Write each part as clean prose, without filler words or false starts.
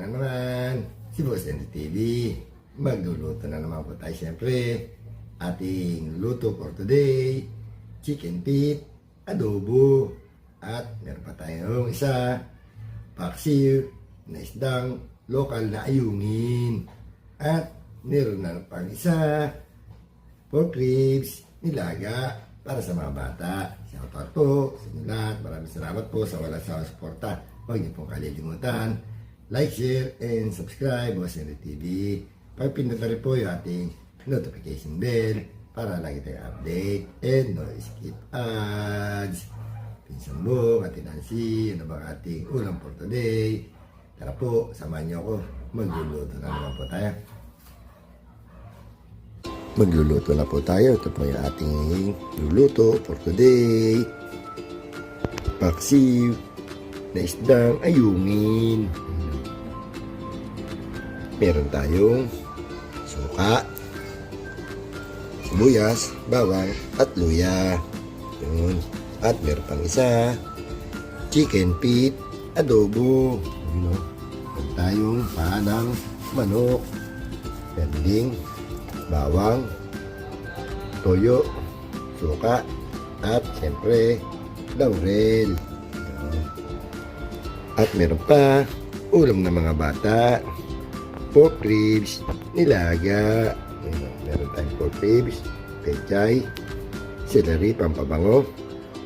na naman si Boss Henry TV. Magluluto na naman po tayo siyempre. Ating luto for today, chicken feet, adobo, at meron pa tayong isa, paksiw na isdang lokal na ayungin. At meron na pang isa, pork ribs, nilaga para sa mga bata. Shoutout po sa inyo lahat. Maraming salamat po sa walang sawang suporta. Huwag niyo pong kalilimutan. Like, share, and subscribe Boss Henry TV. Pagpindot na rin po yung ating notification bell para lagi tayong update and no skip ads. Pinsan mo, Ate Nancy, ano bang ating ulam for today? Tara po, samahan niyo ako. Magluluto na naman po tayo. Magluluto na po tayo. Ito po yung ating luluto for today. Paksiw na isdang ayungin. Meron tayong suka, sibuyas, bawang, at luya. Yun. At meron pang isa, chicken feet, adobo. Yun, meron tayong panang manok, perding, bawang, toyo, suka, at siyempre laurel. Yun. At meron pa ulam ng mga bata, pork ribs, nilaga. Meron tayong pork ribs, pechay, celery, pampabango,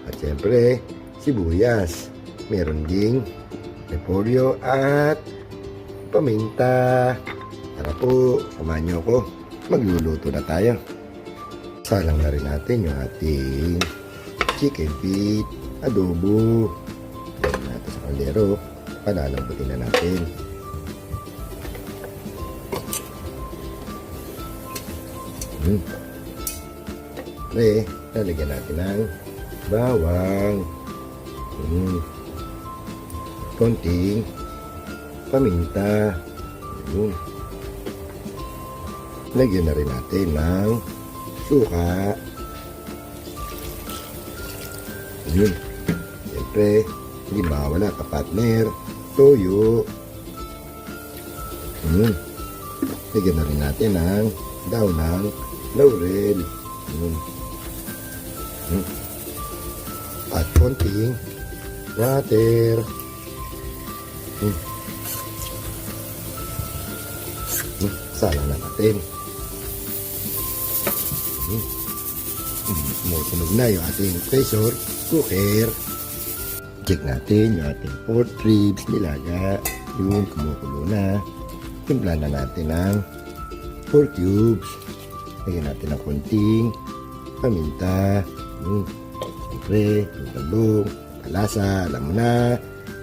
at siyempre sibuyas. Meron ding repolyo at paminta. Tara po, samahan niyo ako. Magluluto na tayo. Salang na rin natin yung ating chicken feet, adobo. Lagyan natin sa kaldero. Palalambutin na natin. Pre, lalagyan natin ng bawang, konting paminta. Lagyan na rin natin ng suka. Siyempre, hindi mawala kapatner, toyo. Lagyan na rin natin ng daw ng laurel. At konting water. Salang na natin. Sumusunog na yung ating pressure cooker. Check natin yung ating pork ribs, nilaga. Yung kumukulo na. Timpla na natin ng 4 cubes. Lagyan natin ng konting paminta. Siyempre, yung talong, kalasa, alam mo na,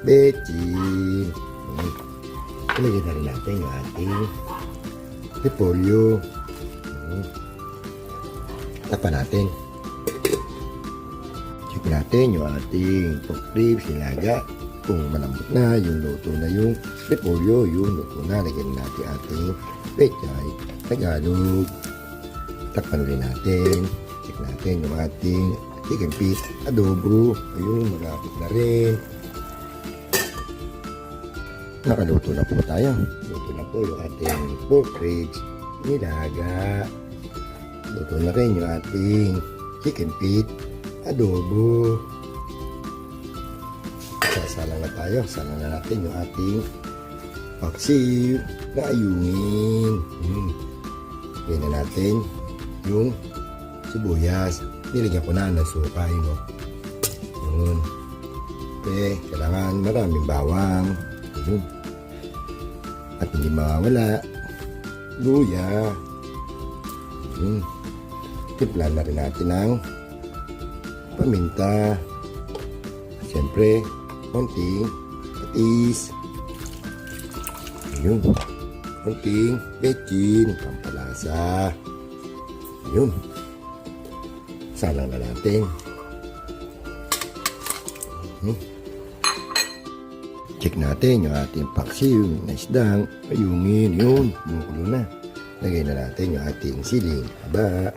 bechin. Ilagyan na rin natin yung ating repolyo. Tapa natin. Check natin yung ating pork ribs, nilaga. Kung malambot na, yung luto na yung repolyo, yung luto na. Lagyan natin ating pechay, Tagalog. Takpan rin natin. Check natin yung ating chicken feet, adobo. Ayun, malapit na rin. Nakaluto na po tayo. Luto na po yung ating pork ribs, nilaga. Luto na rin yung ating chicken feet, adobo. Sasalang na tayo. Salang na natin yung ating paksiw na ayungin. Lagyan na natin yung sibuyas. Nilagyan ko na ng suka. Yun. Okay, kailangan maraming bawang. At hindi mawawala luya. Timpla na rin natin ng paminta. Siyempre, konting patis. Yun. Konting bechin, pampalasa. Yun. Salang na natin. Check natin yung ating paksiw na isdang ayungin. Yun, bumukulo na. Lagay na natin yung ating siling haba.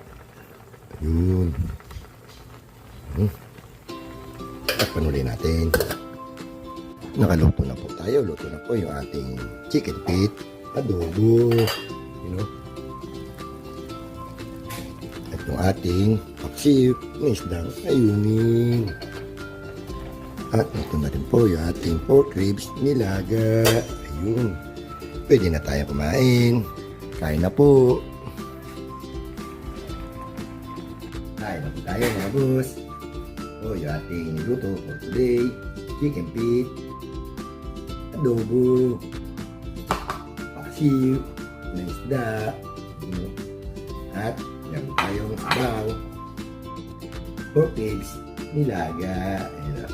Yun. Takpan ulit natin. nakaluto na po tayo. Luto na po yung ating chicken feet, adobo, you know. At yung ating paksiw, may isdang ayunin. At ito na rin po yung ating pork ribs nilaga. Ayun. Pwede na tayo kumain. Kain na po. Kain na po tayo mga boss. O yung ating niluto for today. Chicken feet, adobo, paksiw, na isda, at meron tayong sabaw, pork ribs, nilaga, ayun.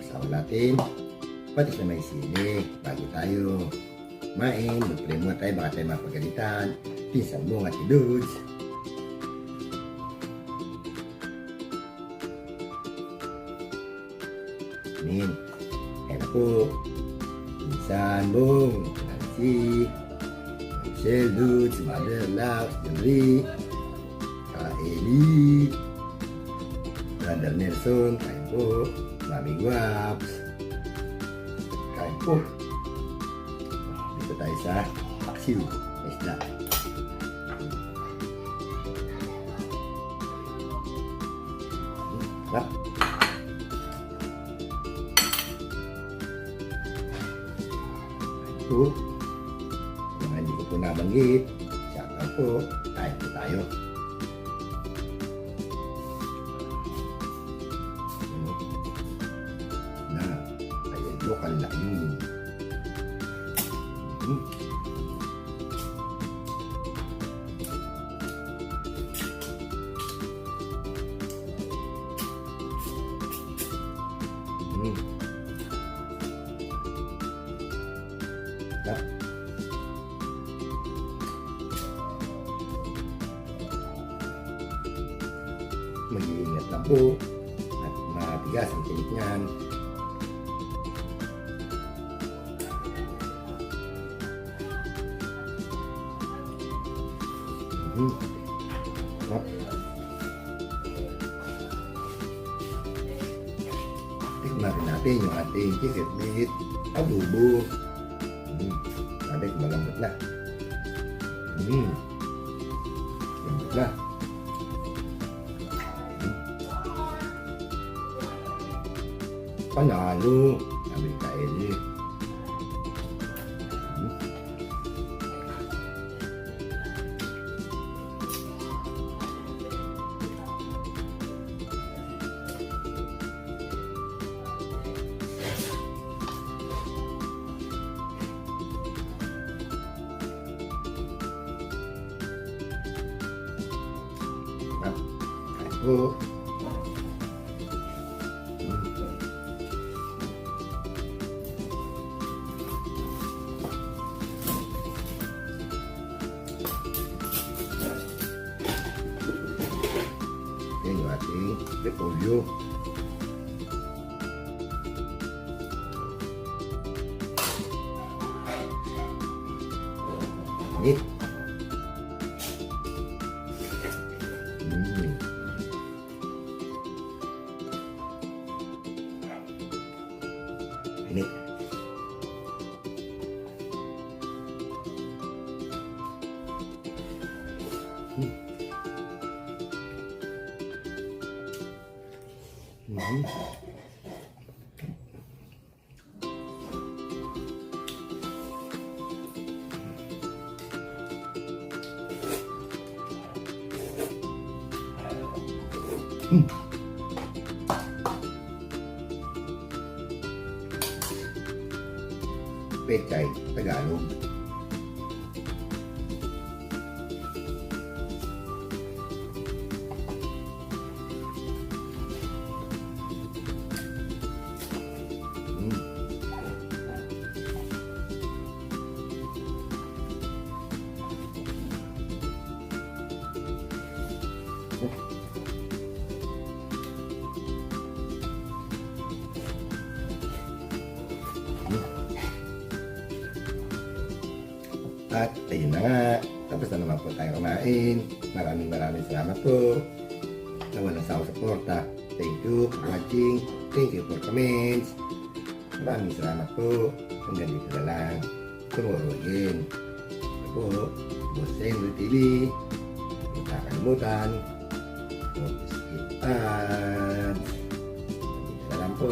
Sabaw natin, patis na may sili, bago tayo kumain, mag-pray muna tayo, baka tayo mapagalitan, pinsan mo at dudes. Amin. Kaya na po. Pinsan mong Nancy, Michelle Dudes, Mother Love, Henry, Eli, Brother Nelson, kain po. Mami Guaps, kain po. Dito tayo sa paksiw, isda. Sarap. Ito, mga hindi ko po nabanggit, shoutout po, kain po tayo. Na, ayan, lokal na yun. Sarap. Mag-iingat lang po at matigas ang tinik niyan. Sarap. Tikman rin natin yung ating chicken feet, adobo. Sabi ko malambot na. Malambot na. Panalo. Sabi ka Eli. Kain po. Yan yung ating repolyo. Init. Init. Pechay, Tagalog. At ayun na nga, tapos na naman po tayo kumain. Maraming salamat po na walang sawang suporta Thank you for watching. Thank you for comments. Maraming salamat po. Hanggang dito na lang. Tomorrow again. Ito po, Boss Henry TV. Huwag kakalimutan. Skip ads. Dito na lang po.